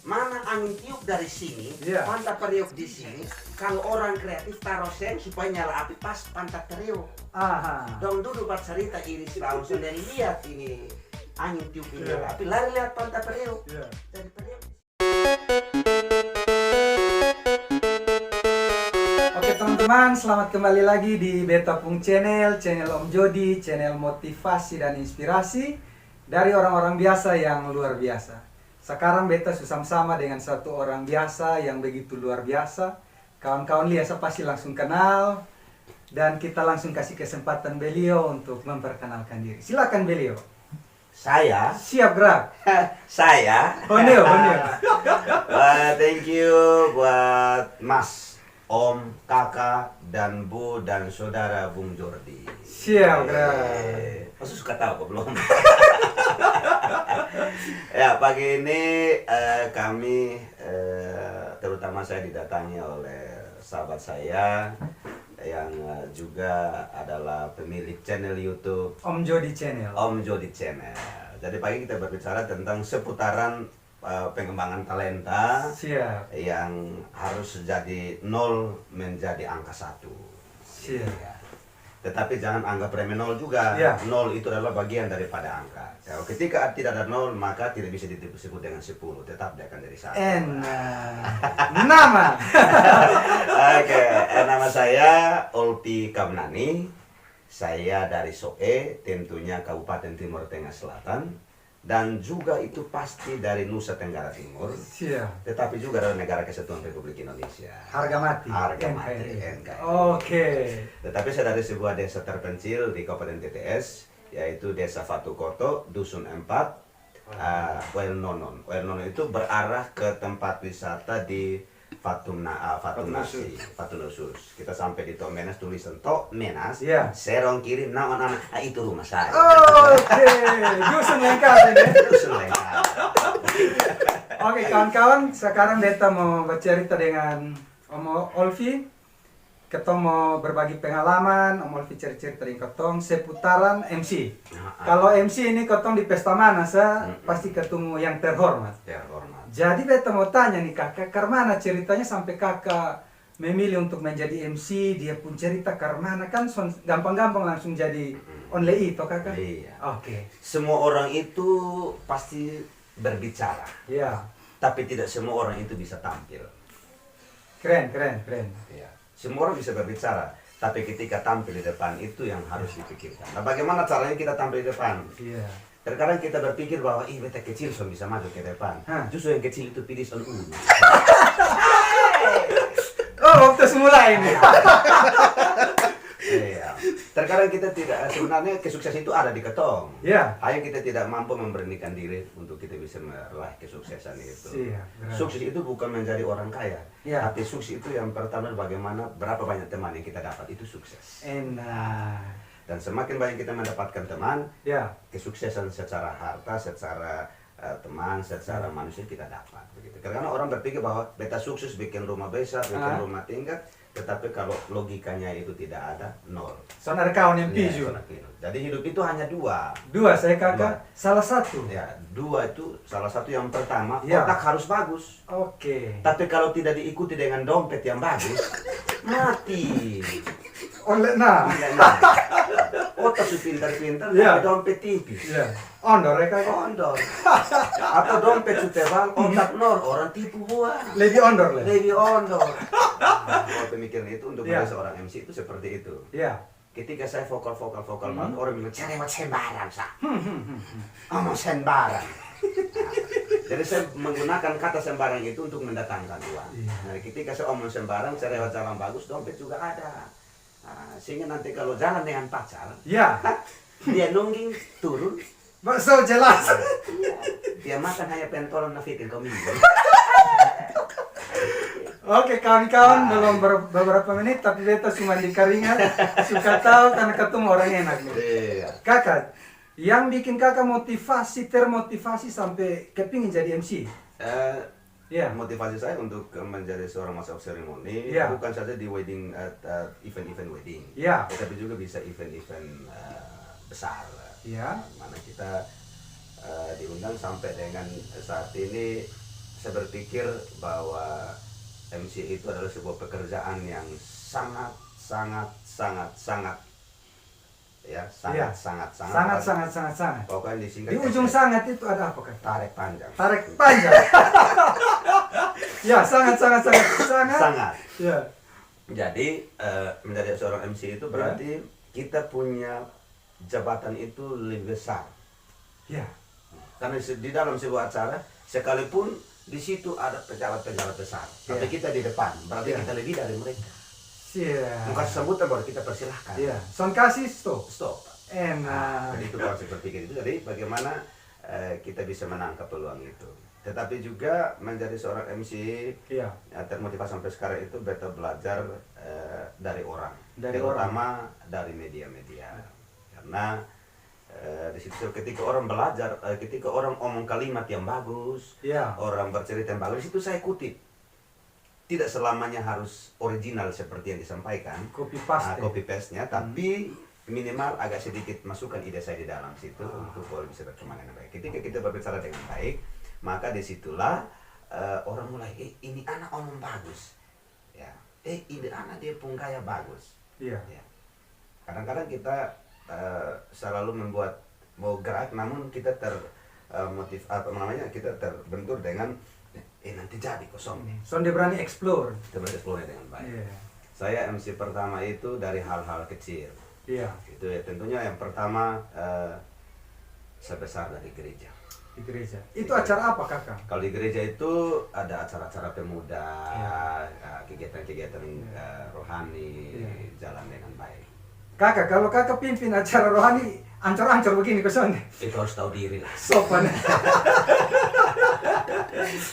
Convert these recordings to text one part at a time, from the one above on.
mana angin tiup dari sini, pantat periuk di sini. Kalau orang kreatif taruh sen supaya nyala api pas pantat periuk. Dong duduk pas cerita Iris langsung dan lihat ini angin tiup ini nyala api, lari lihat pantat periuk. Dari periuk. Oke teman-teman, selamat kembali lagi di Beta Pung Channel Om Jody, channel motivasi dan inspirasi dari orang-orang biasa yang luar biasa. Sekarang Beta sama-sama dengan satu orang biasa yang begitu luar biasa. Kawan-kawan lihat pasti langsung kenal. Dan kita langsung kasih kesempatan beliau untuk memperkenalkan diri. Silakan beliau. Saya Siap gerak. Saya Honeo. Thank you buat Mas, Om, Kakak, dan Bu, dan Saudara Bung Jordi. Siap gerak. Masih suka tahu kok belum? Ya, pagi ini kami terutama saya didatangi oleh sahabat saya yang juga adalah pemilik channel YouTube Om Jody Channel. Om Jody Channel. Jadi pagi kita berbicara tentang seputaran pengembangan talenta. Siap. Yang harus jadi 0 menjadi angka 1. Siap. Tetapi jangan anggap remeh 0 juga. 0 itu adalah bagian daripada angka. Ya, ketika tidak ada 0 maka tidak bisa disebut dengan 10. Tetap dia akan jadi 1. Nama. Oke, nama saya Olpi Kamnani. Saya dari Soe, tentunya Kabupaten Timur Tengah Selatan. Dan juga itu pasti dari Nusa Tenggara Timur. Siap. Tetapi juga dari Negara Kesatuan Republik Indonesia. Harga mati. NKRI. Oke. Tetapi saya dari sebuah desa terpencil di Kabupaten TTS, yaitu Desa Fatukoto, Dusun 4, Wailnonon. Wailnonon itu berarah ke tempat wisata di Fatunusus. Kita sampai di Tok Menas, tulisan Tok Menas, serong kiri, nama-nama, itu rumah saya. Oke, dusun lengkap ini. Dusun lengkap. Oke, kawan-kawan, sekarang Beta mau bercerita dengan Om Olvi. Ketong mau berbagi pengalaman, Om Olvi cerita dengan ketong seputaran MC. Kalau MC ini ketong di pesta mana, pasti ketemu yang terhormat. Jadi Beta mau tanya nih kakak, karena ceritanya sampai kakak memilih untuk menjadi MC, dia pun cerita karena kan gampang-gampang langsung jadi only itu kakak. Iya. Oke. Semua orang itu pasti berbicara. Iya. Tapi tidak semua orang itu bisa tampil. Keren. Iya. Semua orang bisa berbicara, tapi ketika tampil di depan itu yang harus dipikirkan. Nah, bagaimana caranya kita tampil di depan? Iya. Terkadang kita berpikir bahwa beta kecil so bisa maju ke depan. Justru yang kecil itu pilih son ungu. Waktu semula ini. Iya. Terkadang kita tidak, sebenarnya kesuksesan itu ada di ketong. Iya. Hanya kita tidak mampu memberanikan diri untuk kita bisa meraih kesuksesan itu. Iya. Sukses itu bukan menjadi orang kaya. Iya. Tapi sukses itu yang pertama bagaimana berapa banyak teman yang kita dapat itu sukses. Enak. Dan semakin banyak kita mendapatkan teman, kesuksesan secara harta, secara teman, secara manusia kita dapat begitu. Karena orang berpikir bahwa beta sukses bikin rumah besar, bikin rumah tingkat, tetapi kalau logikanya itu tidak ada, 0. Soalnya kawan yang piju. Jadi hidup itu hanya 2. Saya kakak, salah satu. Ya, 2 itu salah satu. Yang pertama, otak harus bagus. Oke. Tapi kalau tidak diikuti dengan dompet yang bagus, mati. Otak su pintar-pintar, tapi dompet tipis. Ondor ya kakak? Ondor. Atau dompet su tebal, otak nol, orang tipu buah. Lebih ondor. Pemikiran itu untuk menjadi seorang MC itu seperti itu. Ketika saya vokal banget, orang bilang cerewet sembarang omong sembarang. Jadi saya menggunakan kata sembarang itu untuk mendatangkan uang. Nah, ketika saya omong sembarang, cerewet jalan bagus, dompet juga ada. Sehingga nanti kalau jalan dengan pacar, dia nungging turun, so jelas. dia makan hanya pentolan nafitin komisi. Oke kawan-kawan, belum beberapa menit tapi beta cuma dikeringat. Suka tahu karena ketemu orang enak nih. Kakak, yang bikin kakak termotivasi sampai kepingin jadi MC? Motivasi saya untuk menjadi seorang master of ceremony bukan saja di wedding, event-event wedding, tetapi juga bisa event-event besar. Mana kita diundang sampai dengan saat ini saya berpikir bahwa MC itu adalah sebuah pekerjaan yang sangat ya, sangat. pokoknya disingkat Di ujung sangat itu ada apa kan? tarik panjang. Tarik panjang. Ya, sangat. Ya. Jadi menjadi seorang MC itu berarti kita punya jabatan itu lebih besar. Ya. Karena di dalam sebuah acara sekalipun di situ ada pejabat-pejabat besar, tapi kita di depan, berarti kita lebih dari mereka. Iya. Muka sambutan baru kita persilahkan. Iya. Son kasih stop. Enak. Enak. Jadi itu kalau saya berpikir itu, jadi bagaimana kita bisa menangkap peluang itu. Tetapi juga menjadi seorang MC termotivasi sampai sekarang itu beta belajar dari orang, terutama dari media-media. Karena di situ ketika orang belajar, ketika orang omong kalimat yang bagus, orang bercerita yang bagus, itu saya kutip. Tidak selamanya harus original seperti yang disampaikan, copy paste-nya, tapi minimal agak sedikit masukkan ide saya di dalam situ untuk boleh bisa berkembang dengan baik. Ketika kita berbicara dengan baik, maka disitulah orang mulai, ini anak omong bagus, ya, ini anak dia pun gaya bagus. Ya. Kadang-kadang kita selalu membuat mau gerak, namun kita kita terbentur dengan nanti jadi kosong nih. Son dia berani explore. Kita berani explore dengan baik. Saya MC pertama itu dari hal-hal kecil. Itu ya, tentunya yang pertama saya besar dari gereja. Di gereja. Itu acara apa kakak? Kalau di gereja itu ada acara-acara pemuda, kegiatan-kegiatan rohani, jalan dengan baik. Kakak, kalau kakak pimpin acara rohani, ancur-ancur begini kesan. Itu harus tahu diri lah. Sopan.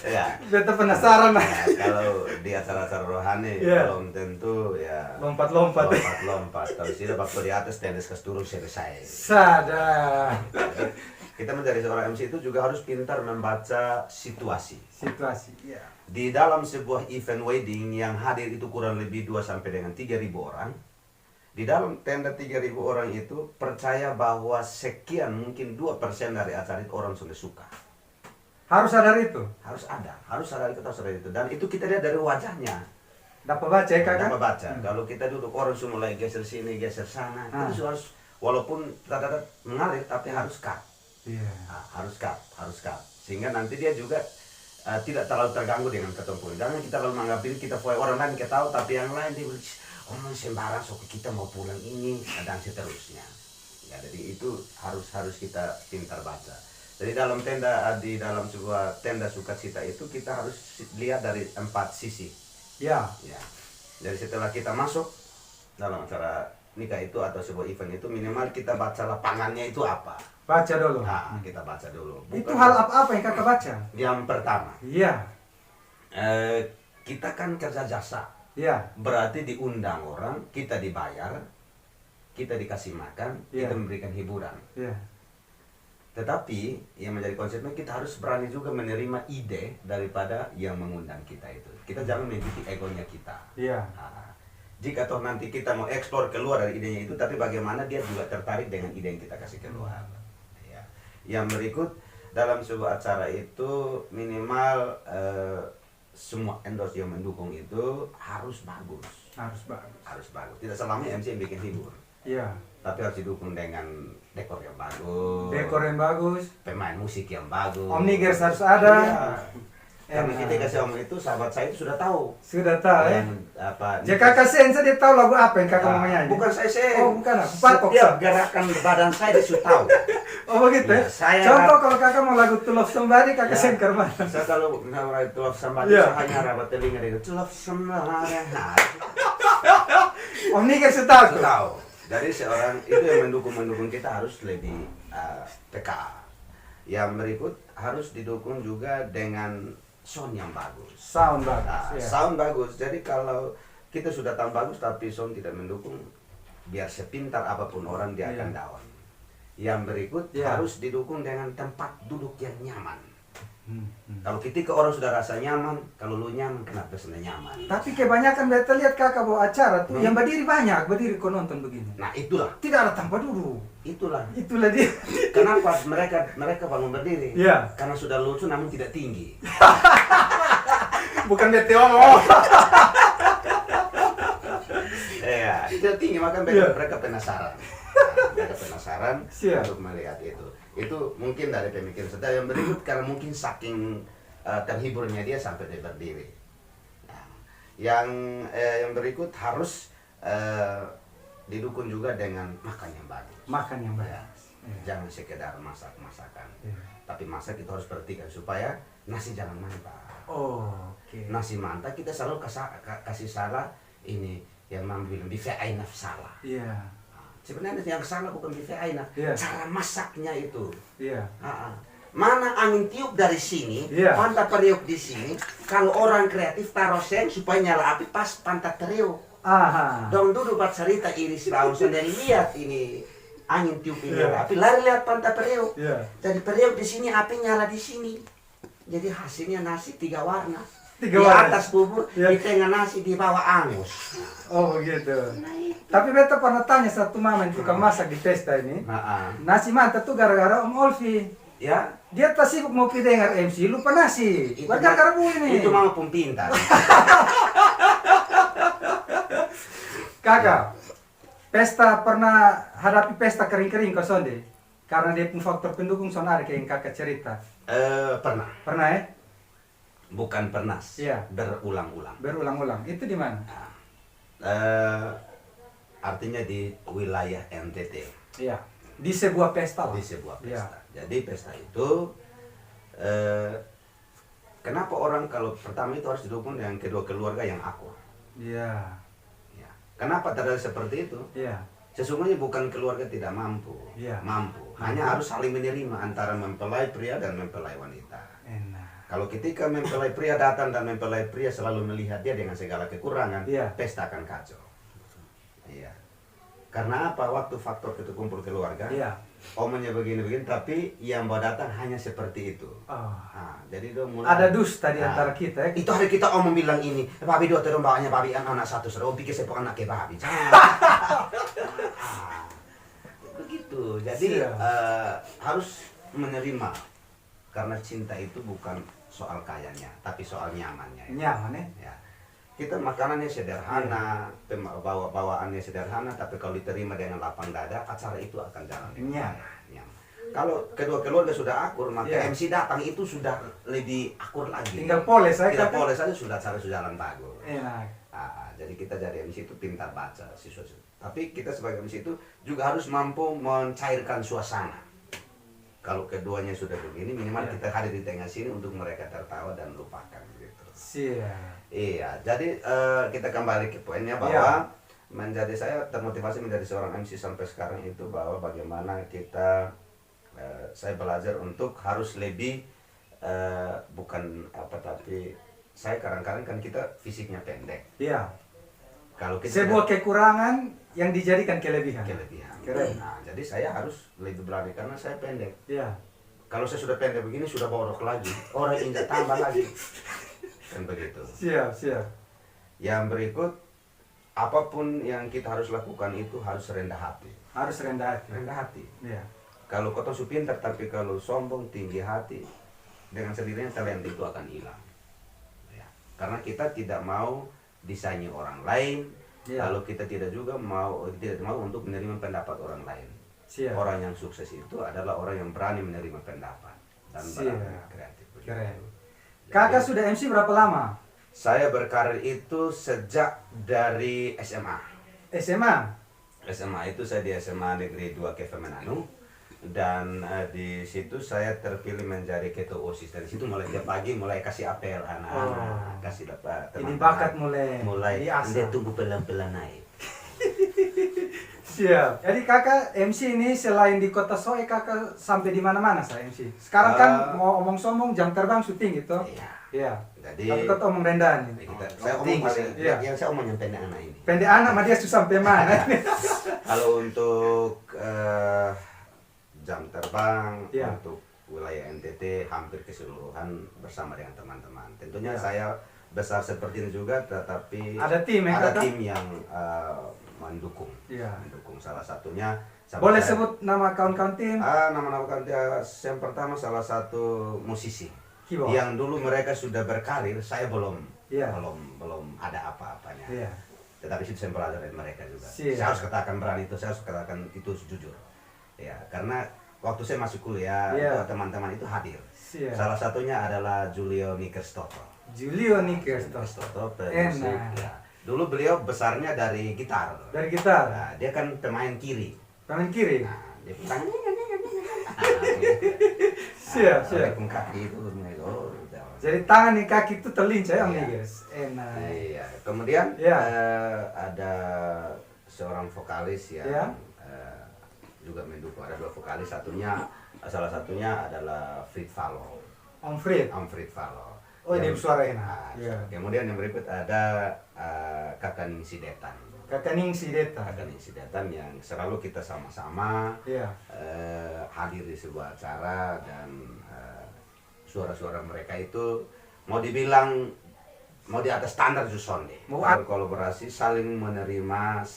Ya. Beta penasaran lah. Kalau di acara-acara rohani, belum tentu ya. Lompat-lompat. Tapi sih waktu di atas tenis ke turun selesai. Sadar. Kita menjadi seorang MC itu juga harus pintar membaca situasi. Ya. Di dalam sebuah event wedding yang hadir itu kurang lebih 2 sampai dengan 3.000 orang. Di dalam tenda 3.000 orang itu percaya bahwa sekian mungkin 2% dari acara itu orang sudah suka. Harus sadar itu? Harus sadar itu. Dan itu kita lihat dari wajahnya. Dapat baca ya kakak? Dapat baca. Kalau kita duduk orang semua mulai geser sini, geser sana. Itu harus, walaupun rada-rada mengalir tapi harus cut. Harus cut. Sehingga nanti dia juga tidak terlalu terganggu dengan ketumpul. Jangan kita lalu menganggap diri kita orang lain kita tahu, tapi yang lain dia omong sembarang, so kita mau pulang ini dan seterusnya. Ya, jadi itu harus kita pintar baca. Jadi di dalam sebuah tenda sukacita itu kita harus lihat dari 4 sisi. Ya. Jadi setelah kita masuk dalam acara nikah itu atau sebuah event itu, minimal kita baca lapangannya itu apa. Baca dulu. Kita baca dulu. Itu hal apa yang kakak baca? Yang pertama. Kita kan kerja jasa. Berarti diundang orang, kita dibayar, kita dikasih makan, kita memberikan hiburan. Tetapi yang menjadi konsepnya kita harus berani juga menerima ide daripada yang mengundang kita itu. Kita jangan mengikuti egonya kita. Jika toh nanti kita mau eksplor keluar dari idenya itu, tapi bagaimana dia juga tertarik dengan ide yang kita kasih keluar. Yang berikut, dalam sebuah acara itu minimal semua endorse yang mendukung itu harus bagus. Tidak selamanya MC yang bikin hibur. Tapi harus didukung dengan dekor yang bagus. Pemain musik yang bagus. Omnigers harus ada. Karena kita kasih omong itu, sahabat saya itu sudah tahu. Jika kakak sensa dia tahu lagu apa yang kakak mau nyanyi. Bukan saya. Oh, bukan aku. Setiap gerakan badan saya dia sudah tahu. Oh begitu ya? Contoh kalau kakak mau lagu To Love Somebody, kakak sengker mana? Saya kalau mau lagu To Love Somebody, saya hanya rabat telinga dia. To Love Somebody. Omnigers tahu. Jadi seorang itu yang mendukung kita harus lebih peka. Yang berikut harus didukung juga dengan sound yang bagus. Sound bagus. Sound bagus. Jadi kalau kita sudah tahu bagus tapi sound tidak mendukung, biar sepintar apapun orang dia akan down. Yang berikut harus didukung dengan tempat duduk yang nyaman. Kalau ketika orang sudah rasa nyaman, kalau lu nyaman, kenapa sudah nyaman? Tapi kebanyakan beta lihat kakak bawa acara tuh, yang berdiri banyak, berdiri kau nonton begini. Nah itulah. Tidak ada tanpa duduk. Itulah dia. Kenapa mereka bangun berdiri? Iya. Karena sudah lucu namun tidak tinggi. Bukan BTO. Iya, tidak tinggi, maka mereka penasaran. Mereka penasaran untuk melihat itu. Itu mungkin dari pemikiran saya yang berikut, karena mungkin saking terhiburnya dia sampai dia berdiri. Nah, yang berikut harus didukung juga dengan makan yang bagus. Makan yang bagus. Ya. Jangan sekedar masakan. Tapi masak itu harus perhatikan supaya nasi jangan mantap. Oke. Nasi mantap kita selalu kasih salah ini yang Mam bilang bife ainaf salah. Iya. Sebenarnya yang salah bukan bife ainaf, cara masaknya itu. Iya. Mana angin tiup dari sini, pantat periuk di sini. Kalau orang kreatif taruh sen supaya nyala api pas pantat periuk. Dong duduk buat cerita iris daun sendiri, lihat ini angin tiup ini api, lari lihat pantat periuk. Jadi periuk di sini, api nyala di sini. Jadi hasilnya nasi 3 warna. Di atas bubur, di tengah nasi, di bawah angus. Oh begitu. Tapi beta pernah tanya satu mama yang tukang masak di pesta ini. Nasi mantap tuh gara-gara Om Olfi. Ya. Dia tak sibuk mau dengar MC, lupa nasi. Gara-gara bu ini. Itu mama pun pintar. Kakak, pesta pernah hadapi pesta kering-kering kau sonde? Karena dia pun faktor pendukung sonar kayak yang kakak cerita. Pernah. Pernah ya? Bukan pernah. Iya. Berulang-ulang. Berulang-ulang. Itu di mana? Artinya di wilayah NTT. Iya. Di sebuah pesta lah. Di sebuah pesta. Jadi pesta itu kenapa orang kalau pertama itu harus didukung dengan kedua keluarga yang akur. Iya. Ya. Kenapa terjadi seperti itu? Iya. Sesungguhnya bukan keluarga tidak mampu. Iya. Mampu. Hanya harus saling menerima antara mempelai pria dan mempelai wanita. Enak. Kalau ketika mempelai pria datang dan mempelai pria selalu melihat dia dengan segala kekurangan, pesta akan kacau. Iya. Karena apa? Waktu faktor itu kumpul keluarga, omanya begini-begini, tapi yang mau datang hanya seperti itu. Jadi dia mulai ada dusta di antara kita. Itu hari kita omong bilang ini, babi dua terus bawanya babi anak satu, om pikir sepok anak ke babi. Begitu. Jadi harus menerima, karena cinta itu bukan soal kayanya, tapi soal nyamannya. Nyaman ya? Kita makanannya sederhana, bawaannya sederhana, tapi kalau diterima dengan lapang dada, acara itu akan jalan dengan nyaman. Kalau kedua keluarga sudah akur, maka MC datang itu sudah lebih akur lagi. Tinggal poles aja. Tinggal poles aja sudah acara sudah jalan bagus. Enak. Jadi kita jadi MC itu pintar baca siswa. Tapi kita sebagai MC itu juga harus mampu mencairkan suasana. Kalau keduanya sudah begini, minimal kita hadir di tengah sini untuk mereka tertawa dan lupakan gitu. Iya, jadi kita kembali ke poinnya bahwa saya termotivasi menjadi seorang MC sampai sekarang itu bahwa bagaimana kita saya belajar untuk harus lebih bukan apa, tapi saya kadang-kadang kan kita fisiknya pendek. Iya. Kalau kita sebuah kekurangan yang dijadikan kelebihan. Keren. Nah, jadi saya harus lebih berani karena saya pendek. Iya. Kalau saya sudah pendek begini sudah borok lagi, orang injak tambah lagi. Kan begitu. Siap. Yang berikut, apapun yang kita harus lakukan itu harus rendah hati. Harus rendah hati. Rendah hati. Iya. Kalau kau tahu pintar tapi kalau sombong, tinggi hati, dengan sendirinya talenta itu akan hilang. Ya. Karena kita tidak mau disaingi orang lain. Lalu kita tidak mau untuk menerima pendapat orang lain. Orang yang sukses itu adalah orang yang berani menerima pendapat dan berani kreatif. Keren. Kakak sudah MC berapa lama? Saya berkarir itu sejak dari SMA. SMA itu saya di SMA Negeri 2 Kevemenanu. Dan di situ saya terpilih menjadi ketua OSIS. Dari situ mulai tiap pagi mulai kasih apel anak-anak, kasih dapat ini bakat mulai dia tumbuh pelan-pelan naik. Siap. Jadi kakak MC ini selain di Kota Soe, kakak sampai di mana-mana saya MC. Sekarang kan mau omong sombong jam terbang syuting gitu. Iya. Jadi tapi kota omong rendahan ini. Saya omong yang saya omong yang pendek anak ini. Pendek anak mah dia susah sampai mana. Kalau untuk jam terbang, untuk wilayah NTT hampir keseluruhan bersama dengan teman-teman. Tentunya Ya. saya besar seperti ini juga, tetapi Ada tim ya, ada Kakak? tim yang mendukung. Ya. Mendukung salah satunya. Boleh sebut nama kawan-kawan tim? Nama-nama kan yang pertama salah satu musisi. Keyboard. Yang dulu mereka sudah berkarir, saya belum Ya. belum ada apa-apanya. Iya. Tetapi itu saya belajar dari mereka juga. Siap. Saya harus katakan berani itu, saya harus katakan itu jujur. Ya, karena waktu saya masuk kuliah, Iya. teman-teman itu hadir. Siap. Salah satunya adalah Giulio Nikerstoto. Giulio Nikerstoto. Nikerstoto, Enak. pemusik. Ya. Dulu beliau besarnya dari gitar. Dari gitar. Nah, dia kan pemain kiri. Tangan kiri. Nah, dia bilang, Siap, nah, siap. oleh kaki itu, oh, udah. Jadi tangan dan kaki itu terlincah ya Om Iya. Niges. Enak. Iya. Kemudian Iya. ada seorang vokalis yang Iya. juga mendukung. Ada dua vokalis, salah satunya adalah Frit Valo. Om Fred. Frit Valo. Oh, dia bersuara enak. Nah, Iya. Kemudian yang berikut ada Kakak Ningsi Detan. Kakak Ningsi Deta. Kakak Ningsi Detan yang selalu kita sama-sama Iya. hadir di sebuah acara, dan suara-suara mereka itu mau dibilang mau di atas standar Jusonde. Mau Berkolaborasi, saling menerima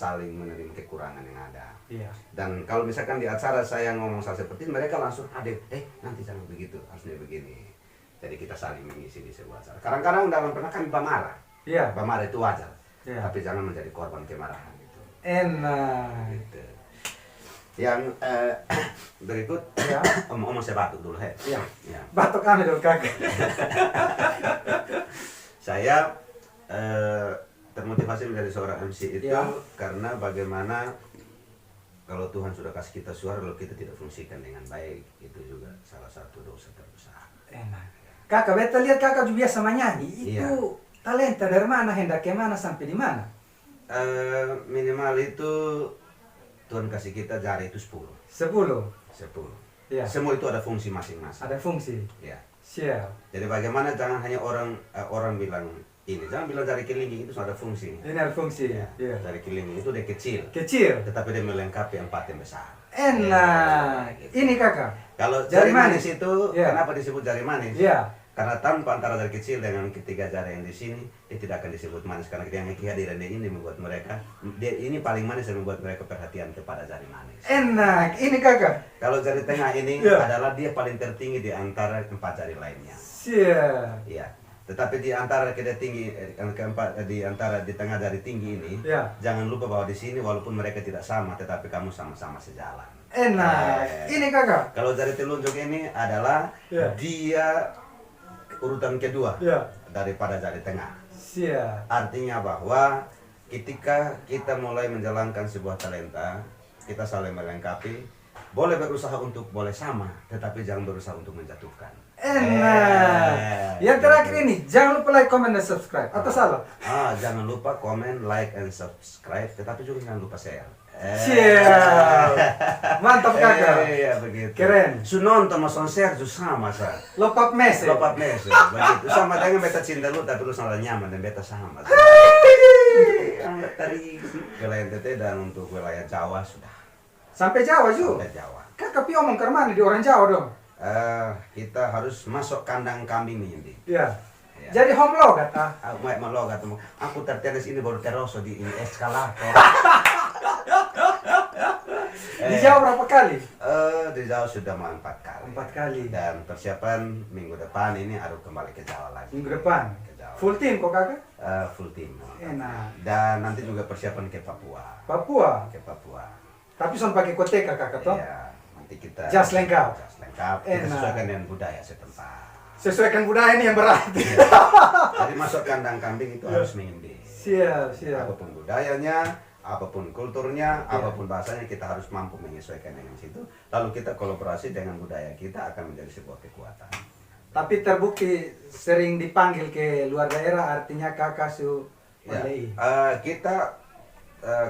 kekurangan yang ada. Iya. Dan kalau misalkan di acara saya ngomong hal seperti ini, mereka langsung hadir. Nanti jangan begitu, harusnya begini. Jadi kita saling mengisi di sebuah acara. Kadang-kadang dalam pernah kami marah. Iya. Marah itu wajar. Iya. Tapi jangan menjadi korban kemarahan gitu. Enak. Gitu. Yang berikut, Ya. Om saya batuk dulu, he. Iya. Ya. Batuk kami dulu kakak. Saya termotivasi menjadi seorang MC itu Ya. karena bagaimana kalau Tuhan sudah kasih kita suara lalu kita tidak fungsikan dengan baik, itu juga salah satu dosa terbesar. Enak. Kakak, beta lihat kakak juga biasa menyanyi. Itu Iya. talenta dari mana, hendak ke mana, sampai di mana? Minimal itu Tuhan kasih kita jari itu 10. 10. 10. Iya. Semua itu ada fungsi masing-masing. Ada fungsi. Ya. Siap. Jadi bagaimana jangan hanya orang bilang ini, jangan bilang jari kelingking itu sudah ada fungsi. Ini ada fungsi. Ya. Iya. Jari kelingking itu dia kecil, Kecil. tetapi dia melengkapi 4 yang besar. Enak. Ya, gitu. Ini kakak. Kalau Jari jari manis manis. itu Iya. kenapa disebut jari manis? Iya. Karena tanpa antara jari kecil dengan ketiga jari yang di sini, dia tidak akan disebut manis, karena yang kehadiran dia ini membuat mereka, dia ini paling manis dan membuat mereka perhatian kepada jari manis. Enak. Ini kakak. Kalau jari tengah ini Iya. adalah dia paling tertinggi di antara 4 jari lainnya. Siap. Iya. Tetapi di antara kita tinggi keempat, di antara di tengah jari tinggi ini, Iya. jangan lupa bahwa di sini walaupun mereka tidak sama, tetapi kamu sama-sama sejalan. Enak. Ini kakak. Kalau jari telunjuk ini adalah Iya. dia urutan kedua Iya. daripada jari tengah. Siap. Artinya bahwa ketika kita mulai menjalankan sebuah talenta, kita saling melengkapi. Boleh berusaha untuk boleh sama, tetapi jangan berusaha untuk menjatuhkan. Enak. Yang terakhir ini, jangan lupa like, comment, dan subscribe. Atau salah? Jangan lupa komen, like, and subscribe, tetapi juga jangan lupa share. Siap. Mantap kakak. Iya begitu. Keren. Su nonton sama share su sama sa. Lopap message. Lopat message begitu. Sama dengan beta cinta lu tapi lu salah nyaman dan beta sama. Dari wilayah NTT dan untuk wilayah Jawa sudah. Sampai Jawa juga. Sampai Jawa. Kakak pi omong ke mana di orang Jawa dong? Kita harus masuk kandang kambing nih ini. Iya. Ya. Jadi home logat ah. Aku mau logat aku tertenis ini baru teroso di ini eskalator. Di Jawa berapa kali? Di Jawa sudah mau 4 kali. 4 kali. Dan persiapan minggu depan ini harus kembali ke Jawa lagi. Minggu depan. Ke Jawa. Full team kok kakak? Full team. Enak. Dan nanti juga persiapan ke Papua. Papua. Ke Papua. Tapi son pakai koteka kakak toh? Iya, nanti kita Jas lengkap. Jas lengkap. Kita Enak. sesuaikan dengan budaya setempat. Sesuaikan budaya ini yang berat. Iya. Jadi masuk kandang kambing itu harus mengimbing. Siap, siap. Apapun budayanya, apapun kulturnya, Iya. apapun bahasanya, kita harus mampu menyesuaikan dengan situ. Lalu kita kolaborasi dengan budaya kita akan menjadi sebuah kekuatan. Tapi terbukti sering dipanggil ke luar daerah, artinya kakak su Ya. LDI. Kita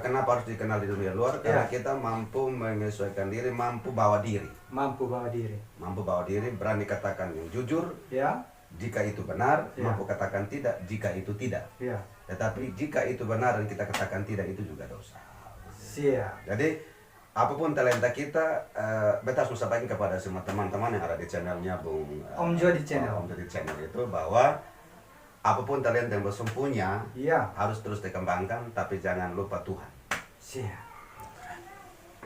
kenapa harus dikenal di dunia luar? Karena Ya. kita mampu menyesuaikan diri, mampu bawa diri. Mampu bawa diri. Mampu bawa diri, berani katakan yang jujur, Ya, jika itu benar, Ya. mampu katakan tidak, jika itu tidak. ya. Tetapi jika itu benar dan kita katakan tidak, itu juga dosa. Siap. Jadi apapun talenta kita, beta harus sampaikan kepada semua teman-teman yang ada di channelnya Bung Om Jo di channel. Om Jo di channel itu bahwa apapun talenta yang bosong punya, harus terus dikembangkan, tapi jangan lupa Tuhan. Siap.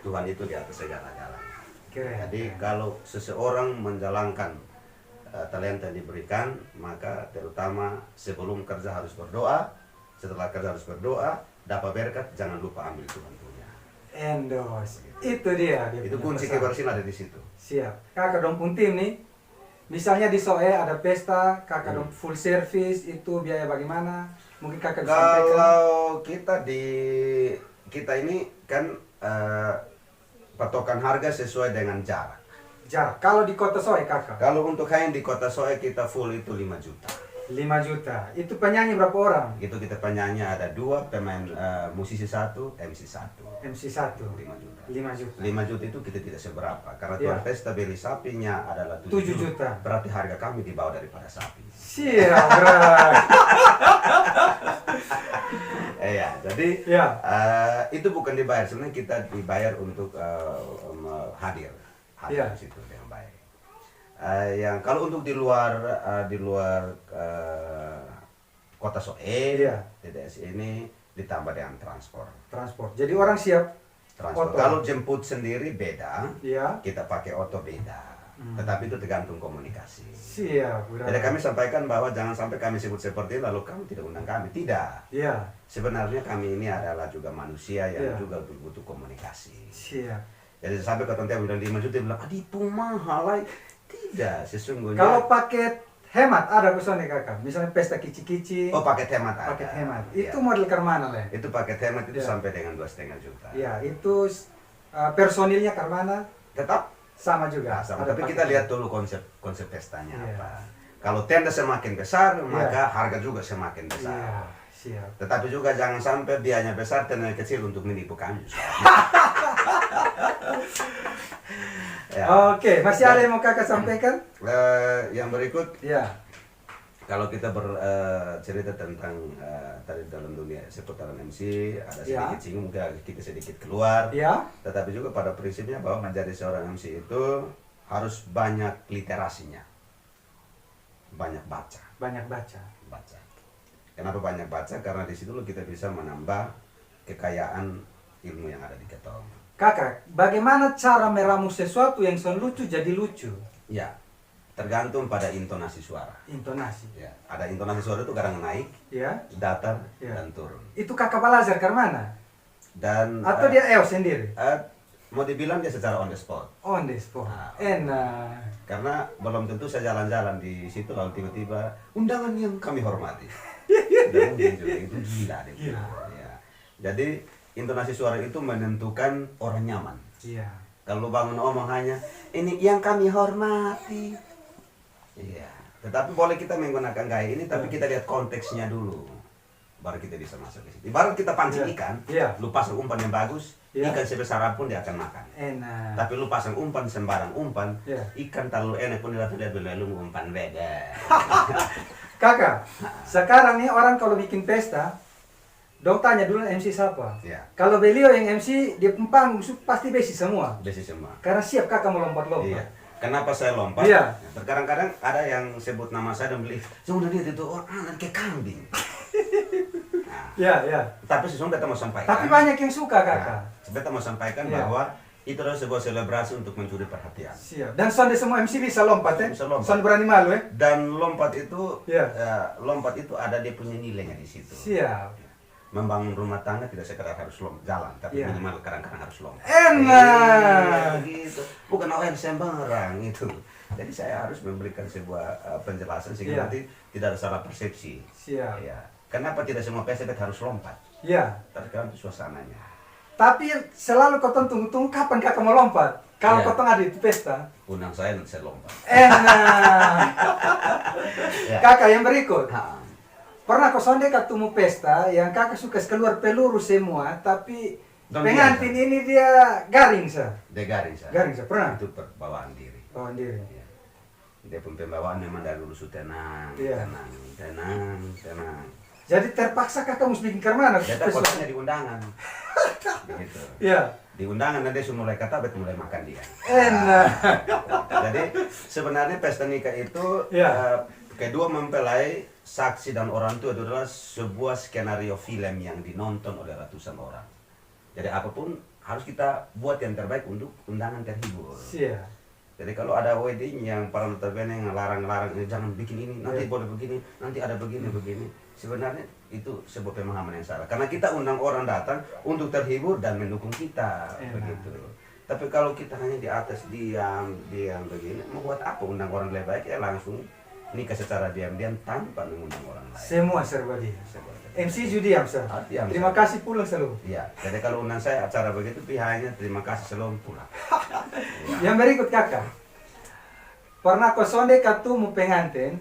Tuhan itu di atas segala-galanya. Jadi Keren. kalau seseorang menjalankan talenta yang diberikan, maka terutama sebelum kerja harus berdoa, setelah kerja harus berdoa, dapat berkat, jangan lupa ambil Tuhan punya. Endorse. Itu dia. Itu kunci kebersihan ada di situ. Siap. Kakak dong pun tim nih. Misalnya di Soe ada pesta, kakak dong full service, itu biaya bagaimana? Mungkin kakak bisa sampaikan. Kalau kita ini kan patokan harga sesuai dengan jarak. Jarak. Kalau di kota Soe kakak? Kalau untuk kain di kota Soe kita full itu 5 juta. 5 juta. Itu penyanyi berapa orang? Itu kita penyanyi ada 2, pemain musisi 1, MC 1. MC 1. 5 juta. 5 juta. 5 juta itu kita tidak seberapa. Karena tuan pesta beli sapinya adalah 7 juta. Berarti harga kami di bawah daripada sapi. Siap, bro. Iya, jadi itu bukan dibayar. Sebenarnya kita dibayar untuk hadir di situ dengan baik. Yang kalau untuk di luar kota Soe, TDS ini ditambah dengan transport. Jadi orang siap Transport. Oto. Kalau jemput sendiri beda, Iya. kita pakai oto beda. Tetapi itu tergantung komunikasi. Siap, bro. Jadi kami sampaikan bahwa jangan sampai kami sebut seperti ini lalu kamu tidak undang kami. Tidak. Iya. Sebenarnya kami ini adalah juga manusia yang juga butuh komunikasi. Siap. Jadi sampai ke tonton bilang 5 juta, bilang adipu mahal. Tidak, sesungguhnya. Kalau paket hemat ada kusone kakak. Misalnya pesta kici-kici. Oh, paket hemat ada. Paket hemat. Itu model Karmana lah. Itu paket hemat itu sampai dengan 2,5 juta. Iya, itu personilnya Karmana tetap sama juga. Sama. Tapi kita lihat dulu konsep pestanya apa. Kalau tenda semakin besar, maka harga juga semakin besar. Iya, siap. Tetapi juga jangan sampai biayanya besar, tenda kecil untuk menipu kami. Oke, masih ada yang mau kakak sampaikan? Yang berikut, kalau kita bercerita tentang tadi dalam dunia seputaran MC, ada sedikit singgung, mungkin kita sedikit keluar. Tetapi juga pada prinsipnya bahwa menjadi seorang MC itu harus banyak literasinya, banyak baca. Banyak baca. Kenapa banyak baca? Karena di situ kita bisa menambah kekayaan ilmu yang ada di ketong. Kakak, bagaimana cara meramu sesuatu yang son lucu jadi lucu? Ya, tergantung pada intonasi suara. Intonasi. Ya, ada intonasi suara itu kadang naik, datar, dan turun. Itu kakak belajar ke mana? Dan atau dia sendiri? Mau dibilang dia secara on the spot. On the spot. Enak. Karena belum tentu saya jalan-jalan di situ lalu tiba-tiba undangan yang kami hormati. Dan mungkin juga itu gila deh. Ya. Jadi intonasi suara itu menentukan orang nyaman. Iya. Kalau bangun omong hanya ini yang kami hormati. Iya. Tetapi boleh kita menggunakan gaya ini, tapi kita lihat konteksnya dulu. Baru kita bisa masuk ke situ. Ibarat kita pancing ikan, lu pasang umpan yang bagus, ikan sebesar apapun dia akan makan. Enak. Tapi lu pasang umpan sembarang umpan, ikan terlalu enak pun dia belum umpan beda. Kakak, sekarang nih orang kalau bikin pesta, dong tanya dulu MC siapa. Kalau beliau yang MC, dia panggung pasti besi semua. Besi semua. Karena siap kakak mau lompat-lompat. Kenapa saya lompat? Terkadang-kadang ada yang sebut nama saya dan beli, sudah dia itu orang anak kayak kambing. Tapi sesungguhnya kita mau sampaikan. Tapi banyak yang suka kakak. Kita mau sampaikan bahwa itu adalah sebuah selebrasi untuk mencuri perhatian. Siap. Dan sonde semua MC bisa lompat ya? Bisa lompat. Sonde berani malu ya? Dan lompat itu ada dia punya nilainya di situ. Siap. Membangun rumah tangga tidak sekedar harus jalan, tapi minimal kadang-kadang harus lompat. Enak. Gitu. Bukan sembarang itu. Jadi saya harus memberikan sebuah penjelasan sehingga nanti tidak ada salah persepsi. Siap. Kenapa tidak semua pesta harus lompat? Tergantung suasananya. Tapi selalu kau tunggu kapan kakak mau lompat. Kalau kau ada di pesta. Undang saya nanti saya lompat. Enak. Kakak yang berikut. Pernah kau sonde ketemu pesta yang kakak suka keluar peluru semua, tapi pengantin ini dia garing sah. Dia garing sah. Garing sah, pernah? Itu bawaan diri. Bawaan diri. Dia pun pembawaan memang dari dulu tenang, tenang. Jadi terpaksa kakak mesti bikin Karmana. Dia posisinya di undangan. Begitu. Di undangan nanti sudah mulai kata, mulai makan dia. Enak. Jadi sebenarnya pesta nikah itu kedua mempelai, saksi dan orang tua itu adalah sebuah skenario film yang dinonton oleh ratusan orang. Jadi apapun harus kita buat yang terbaik untuk undangan terhibur. Jadi kalau ada wedding yang para notabene yang larang-larang jangan bikin ini, nanti boleh begini, nanti ada begini. Sebenarnya itu sebuah pemahaman yang salah. Karena kita undang orang datang untuk terhibur dan mendukung kita, begitu. Tapi kalau kita hanya di atas diam begini, mau buat apa undang orang lebih baik ya langsung nikah secara diam-diam tanpa mengundang orang lain. Semua serba dia. MC Judi Amsa. Terima kasih pulang selalu. Iya, jadi kalau undang saya acara begitu pihaknya terima kasih selalu pulang. Yang berikut kakak, pernah kosonde katumu pengantin,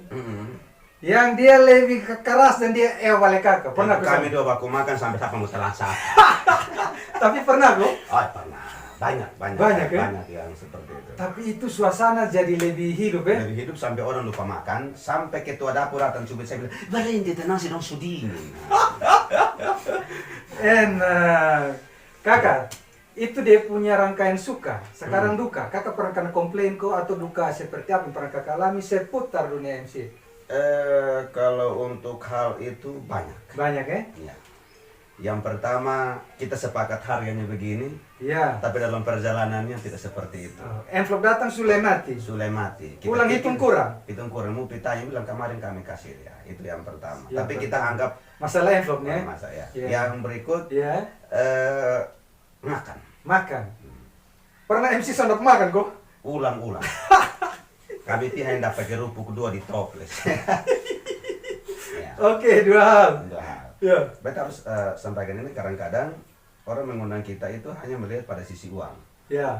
yang dia lebih keras dan dia balik kakak. Pernah kami dua baku makan sampai siapa mau terasa. Tapi pernah kok? Oh pernah, banyak yang seperti itu. Tapi itu suasana jadi lebih hidup ya? Lebih hidup sampai orang lupa makan, sampai ketua dapur datang cubit saya bilang, balik dia tenang sih dong suding. Enak, kakak. Itu dia punya rangkaian suka, sekarang duka. Kakak pernah kena komplain kok atau duka seperti apa yang pernah kakak alami seputar dunia MC? Kalau untuk hal itu banyak. Banyak ya? Iya. Yang pertama kita sepakat harganya begini, tapi dalam perjalanannya tidak seperti itu. Envelope datang sudah mati. Pulang hitung kurang. Mau pitanya bilang kemarin kami kasih ya. Itu yang pertama. Tapi kita anggap masalah envelope-nya. Yang berikut makan. Pernah MC sendok makan kok? Ulang. Kami hanya dapat kerupuk kedua di toples. Oke, dua hal. Kita harus sampaikan ini kadang-kadang orang mengundang kita itu hanya melihat pada sisi uang.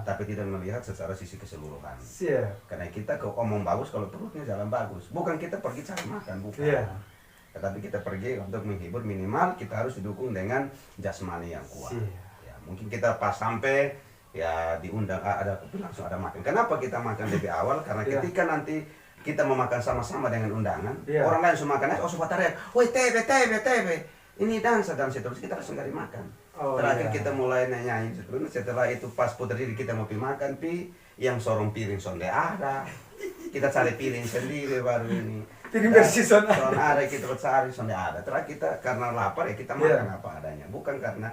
Tapi tidak melihat secara sisi keseluruhan. Karena kita omong bagus kalau perutnya jalan bagus. Bukan kita pergi cari makan, bukan. Tetapi kita pergi untuk menghibur, minimal kita harus didukung dengan jasmani yang kuat. Mungkin kita pas sampai ya diundang langsung ada makan. Kenapa kita makan lebih awal? Karena ketika nanti kita mau makan sama-sama dengan undangan, orang lain semua makan, suka teriak, woi tebe, ini dansa terus kita langsung cari makan. Terakhir kita mulai nanyain, setelah itu pas putar diri kita mau makan, yang sorong piring sonde ada, kita cari piring sendiri baru ini. Piring bersih sonde ada, kita cari sonde ada. Terakhir kita karena lapar ya kita makan apa adanya, bukan karena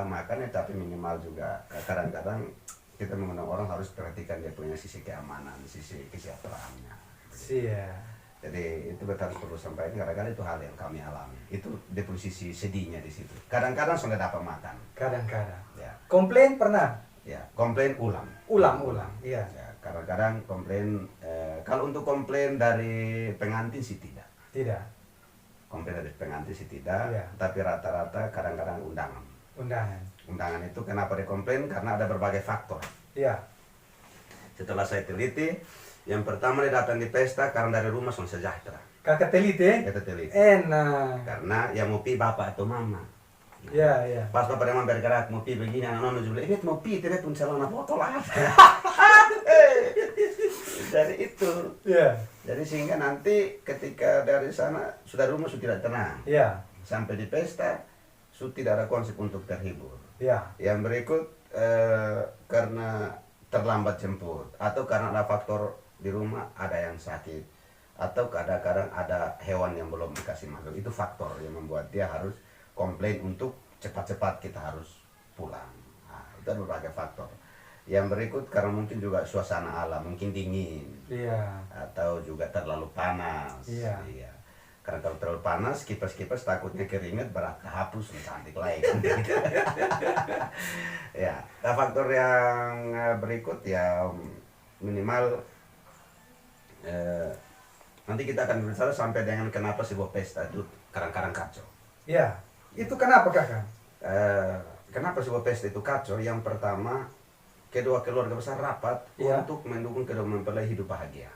makannya, tapi minimal juga kadang-kadang kita mengundang orang harus perhatikan dia punya sisi keamanan, sisi kesejahteraannya. Jadi itu betul perlu sampaikan, kadang-kadang itu hal yang kami alami. Itu di posisi sedihnya di situ. Kadang-kadang sudah dapat makan. Kadang-kadang. Komplain pernah? Komplain ulang. Kadang-kadang komplain. Kalau untuk komplain dari pengantin sih tidak. Komplain dari pengantin sih tidak. Tapi rata-rata kadang-kadang undangan itu kenapa dikomplain? Karena ada berbagai faktor. Setelah saya teliti, yang pertama dia datang di pesta karena dari rumah sudah sejahtera. Kakak teliti? Kita teliti. Enak. Karena yang mau pi bapak atau mama. Pas bapak dan mama bergerak mau pi begini, anak-anak juga bilang, mau pi tidak pun celana botol ada. Jadi itu. Jadi sehingga nanti ketika dari sana sudah rumah sudah tidak tenang. Sampai di pesta sudah tidak ada konsep untuk terhibur. Yang berikut karena terlambat jemput atau karena ada faktor di rumah ada yang sakit atau kadang-kadang ada hewan yang belum dikasih makan, itu faktor yang membuat dia harus komplain untuk cepat-cepat kita harus pulang. Itu ada berbagai faktor. Yang berikut karena mungkin juga suasana alam mungkin dingin atau juga terlalu panas. Karena kalau terlalu panas, kipas-kipas takutnya keringat berat hapus cantik lagi. Nah, faktor yang berikut ya minimal nanti kita akan berbicara sampai dengan kenapa sebuah pesta itu kadang-kadang kacau. Itu kenapa kakak? Kenapa sebuah pesta itu kacau? Yang pertama, kedua keluarga besar rapat untuk mendukung kedua mempelai hidup bahagia.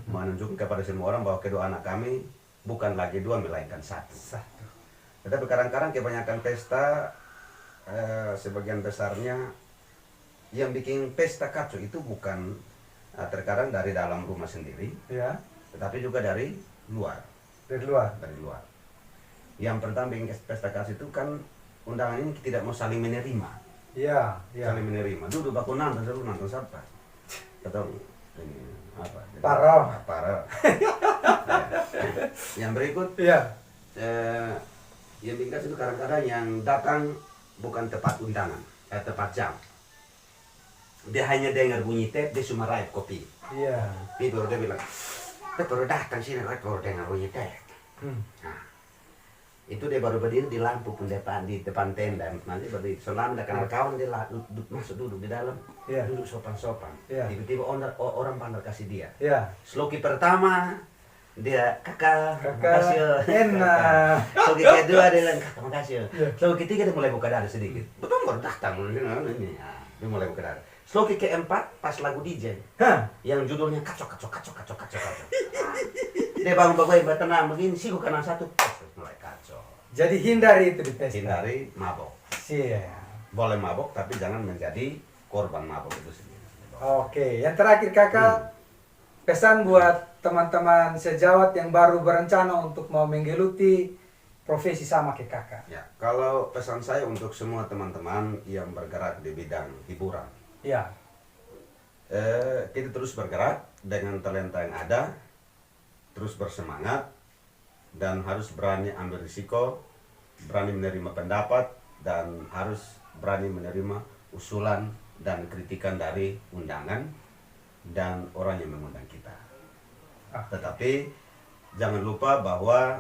Menunjukkan kepada semua orang bahwa kedua anak kami bukan lagi dua melainkan satu. Tetapi kadang-kadang kebanyakan pesta sebagian besarnya yang bikin pesta kacau itu bukan terkadang dari dalam rumah sendiri, tetapi juga dari luar. Dari luar. Yang pertama bikin pesta kacau itu kan undangan ini tidak mau saling menerima. Iya, iya. Saling menerima. Duduk baku nonton, dulu nonton siapa? Atau ini apa? Paro. Paro. Yang berikut, Iya. yang ringkas itu kadang-kadang yang datang bukan tepat undangan, tepat jam. Dia hanya dengar bunyi teh, dia cuma raib kopi. Iya. Dia baru dia bilang, baru datang sini, baru dengar bunyi teh. Nah, itu dia baru berdiri di lampu pun di depan tenda. Nanti berdiri, selama dia kenal kawan dia masuk duduk di dalam, duduk sopan-sopan. Tiba-tiba orang pandang kasih dia. Sloki pertama dia kakak makasih. Enak. Sloki kedua dia bilang kakak makasih. Sloki ketiga dia mulai buka dada sedikit. Betul baru datang ini. Dia mulai buka dada. Sloki keempat pas lagu DJ yang judulnya kacau. Dia bangun tenang begini sih karena satu mulai kacau. Jadi hindari itu di pesta. Hindari mabok. Iya. Boleh mabok tapi jangan menjadi korban mabok itu sendiri. Oke, yang terakhir kakak pesan buat teman-teman sejawat yang baru berencana untuk mau menggeluti profesi sama kayak kakak. Ya, kalau pesan saya untuk semua teman-teman yang bergerak di bidang hiburan. Ya. Kita terus bergerak dengan talenta yang ada, terus bersemangat, dan harus berani ambil risiko, berani menerima pendapat, dan harus berani menerima usulan dan kritikan dari undangan dan orang yang mengundang kita. Tetapi jangan lupa bahwa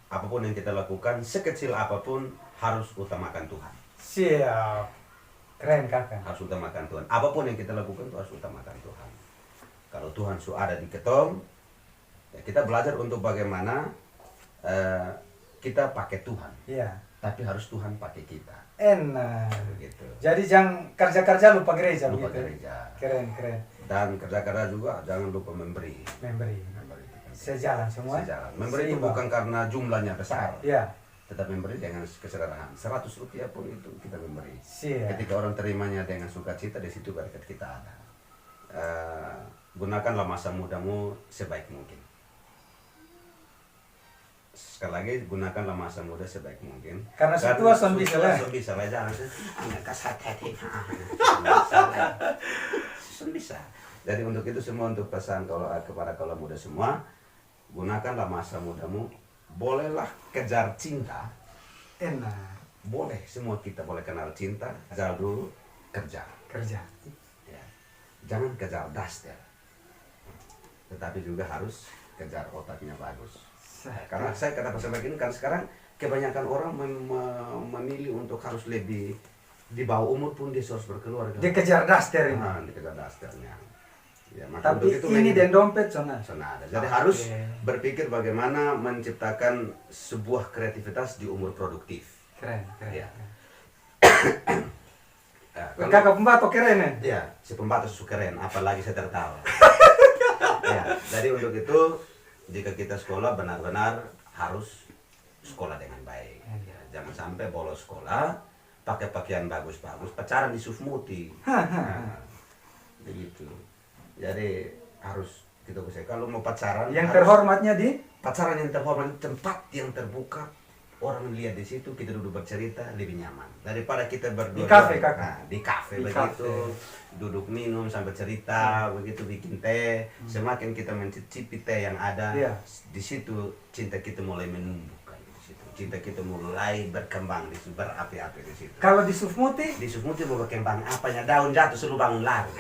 apapun yang kita lakukan, sekecil apapun, harus utamakan Tuhan. Siap. Keren kakak. Harus utamakan Tuhan. Apapun yang kita lakukan itu harus utamakan Tuhan. Kalau Tuhan sudah ada di ketong, ya kita belajar untuk bagaimana kita pakai Tuhan. Iya. Tapi harus Tuhan pakai kita. Enak. Begitu. Jadi jangan kerja-kerja lupa gereja. Lupa begitu. gereja. Keren. Dan kerja-kerja juga jangan lupa memberi. Memberi. Sejalan semua. Sejalan. Memberi itu bukan karena jumlahnya besar. Iya. Tetap memberi dengan kesederhanaan. 100 rupiah pun itu kita memberi. Siap. Ketika orang terimanya dengan sukacita, di situ berkat kita ada. Gunakanlah masa mudamu sebaik mungkin. Sekali lagi, gunakanlah masa muda sebaik mungkin. Karena setua son bisa lah. Son bisa lah, jangan kasar hati. Son bisa. Jadi untuk itu semua, untuk pesan kepada kaula muda semua, gunakanlah masa mudamu. Bolehlah kejar cinta. Enak. Boleh, semua kita boleh kenal cinta. Kejar dulu, kerja. Ya. Jangan kejar daster. Tetapi juga harus kejar otaknya bagus. Karena saya kata pasal begini kan sekarang kebanyakan orang memilih untuk harus lebih di bawah umur pun dia harus berkeluarga. Dia kejar daster ini. Dikejar dasternya. Ya, tapi itu ini dan dompet sana. Ada. Jadi harus berpikir bagaimana menciptakan sebuah kreativitas di umur produktif. Keren. Ya. Kakak pembato keren ya? Si pembato keren, apalagi saya tertawa. Ya, jadi untuk itu jika kita sekolah benar-benar harus sekolah dengan baik. Ya, jangan sampai bolos sekolah, pakai pakaian bagus-bagus, pacaran di Sufmuti. Begitu. Jadi harus kita bisa kalau mau pacaran yang terhormatnya di pacaran yang terhormat, tempat yang terbuka, orang lihat di situ, kita duduk bercerita lebih nyaman daripada kita berdua di kafe kakak. Nah, di kafe begitu duduk minum sambil cerita begitu bikin teh. Semakin kita mencicipi teh yang ada di situ, cinta kita mulai menumbuhkan di situ, cinta kita mulai berkembang di situ, berapi-api di situ. Kalau di Sufmuti mau berkembang apanya, daun jatuh selalu bangun lari.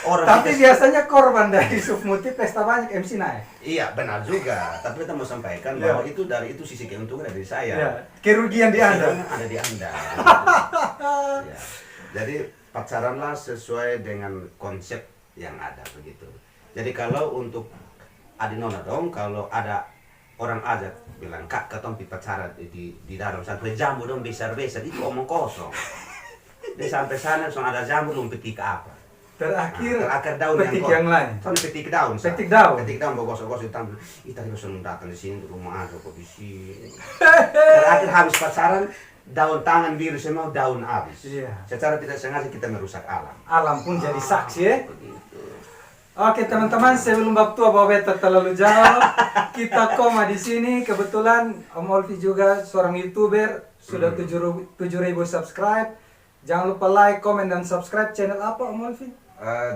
Tapi biasanya korban dari Sufmuti pesta banyak MC naik. Iya benar juga, tapi kita mau sampaikan bahwa itu dari itu sisi keuntungan dari saya. Kerugian di Anda. Ada di Anda. Ya. Jadi pacaranlah sesuai dengan konsep yang ada begitu. Jadi kalau untuk Adinona dong, kalau ada orang ajak bilang kak ketong pacaran di dalam sampai jambu dong besar-besar, itu omong kosong. Dia sampai sana ada jambu dong petik apa? Terakhir daun petik yang lain. Soalnya petik daun. Petik daun. Petik daun gosok-gosok ditambah. Tadi bosan datang di sini rumah ada kok di sini. Terakhir habis pacaran, daun tangan biru semua daun habis. Iya. Secara tidak sengaja kita merusak alam. Alam pun jadi saksi ya. Begitu. Oke teman-teman, sebelum bab tua bawa beta terlalu jauh, kita koma di sini. Kebetulan Om Olfi juga seorang YouTuber, sudah 7.000 subscribe. Jangan lupa like, comment, dan subscribe channel apa Om Olfi?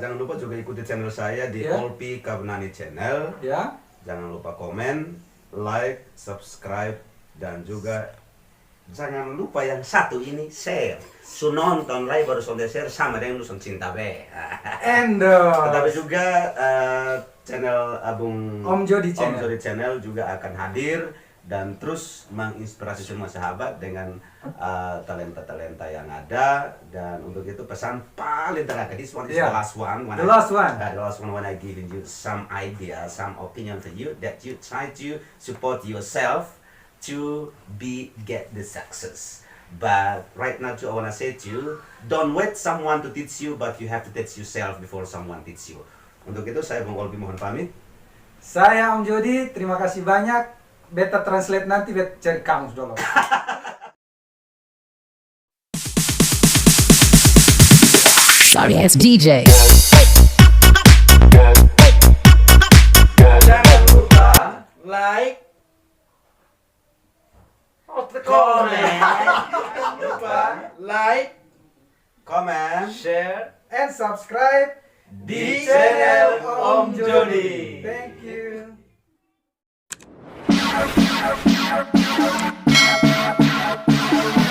Jangan lupa juga ikuti channel saya di Olfi Kabnani Channel. Ya. Jangan lupa komen, like, subscribe, dan juga jangan lupa yang satu ini, share. Su nonton live baru sonde share sama dengan lu cinta be. Endo. Tetapi juga channel Abung Om Jody Channel. Om Jody Channel juga akan hadir dan terus menginspirasi semua sahabat dengan talenta-talenta yang ada. Dan untuk itu pesan paling terakhir, this one is the last one. The last one. The last one when I giving you some idea, some opinion for you that you try to support yourself to get the success. But right now too, I wanna say to you, don't wait someone to teach you, but you have to teach yourself before someone teach you. Untuk itu saya Bung Olfi mohon pamit. Saya Om Jody, terima kasih banyak. Beta translate nanti, beta cari kamus dulu. Sorry, it's DJ. Jangan lupa like, comment, like, comment, Share and subscribe di channel Om Jody. Thank you.